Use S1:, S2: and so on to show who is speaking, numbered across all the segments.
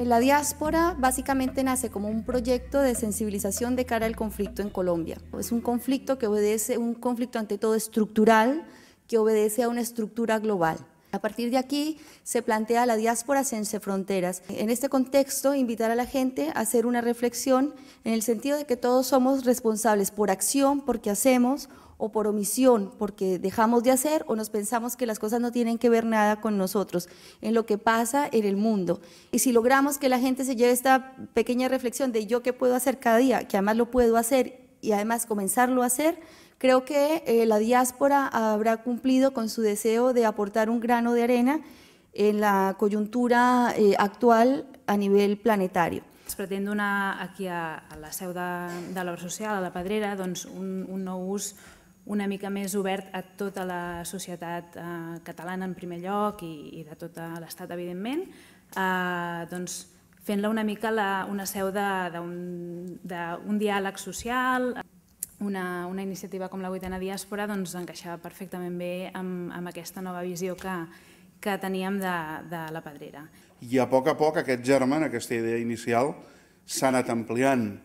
S1: La diáspora básicamente nace como un proyecto de sensibilización de cara al conflicto en Colombia. Es un conflicto que obedece, un conflicto ante todo estructural, que obedece a una estructura global. A partir de aquí se plantea la diáspora sin fronteras. En este contexto, invitar a la gente a hacer una reflexión en el sentido de que todos somos responsables por acción, porque hacemos, o por omisión, porque dejamos de hacer o nos pensamos que las cosas no tienen que ver nada con nosotros, en lo que pasa en el mundo. Y si logramos que la gente se lleve esta pequeña reflexión de yo qué puedo hacer cada día, que además lo puedo hacer y además comenzarlo a hacer, creo que la diáspora habrá cumplido con su deseo de aportar un grano de arena en la coyuntura actual a nivel planetario.
S2: Es pretén donar aquí a la seu de l'obra social, a la Pedrera, un nou ús una mica més obert a tota la societat catalana en primer lloc i de tot l'Estat, evidentment, fent-la una mica una seu d'un diàleg social. Una iniciativa com la Vuitena Diàspora encaixava perfectament bé amb aquesta nova visió que teníem de la Pedrera.
S3: I a poc aquest germen, aquesta idea inicial, s'ha anat ampliant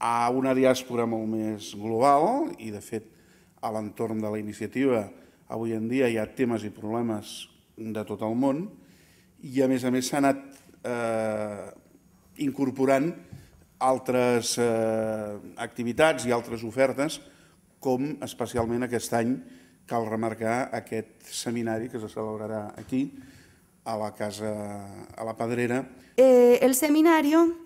S3: a una diàspora molt més global i, de fet, a l'entorn de la iniciativa avui en dia hi ha temes i problemes de tot el món i, a més s'ha anat incorporant altres activitats i altres ofertes, com especialment aquest any cal remarcar aquest seminari que se celebrarà aquí, a la Pedrera.
S1: El seminario,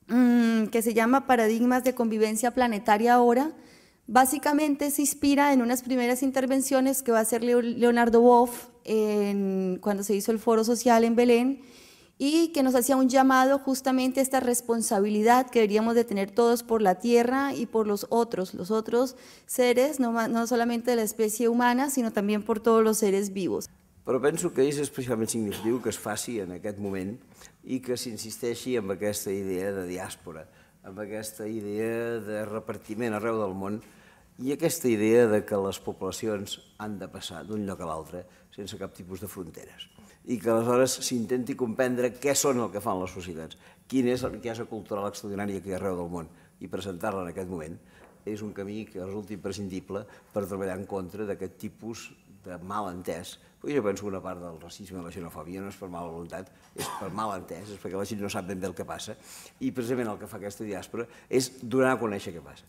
S1: que se llama Paradigmas de Convivencia Planetaria Ahora, básicamente se inspira en unas primeras intervenciones que va a hacer Leonardo Boff cuando se hizo el Foro Social en Belén, y que nos hacía un llamado justamente a esta responsabilidad que deberíamos de tener todos por la tierra y por los otros seres, no solamente de la especie humana, sino también por todos los seres vivos.
S4: Però penso que és especialment significatiu que es faci en aquest moment i que s'insisteixi en aquesta idea de diàspora, amb aquesta idea de repartiment arreu del món i aquesta idea de que les poblacions han de passar d'un lloc a l'altre sense cap tipus de fronteres i que aleshores s'intenti comprendre què són el que fan les societats, quina és la riquesa cultural extraordinària que hi ha arreu del món i presentar-la en aquest moment és un camí que resulta imprescindible per treballar en contra d'aquest tipus de malentès, perquè jo penso que una part del racisme i la xenofòbia no és per mala voluntat, és per malentès, és perquè la gent no sap ben bé el que passa i precisament el que fa aquesta diàspora és donar a conèixer què passa.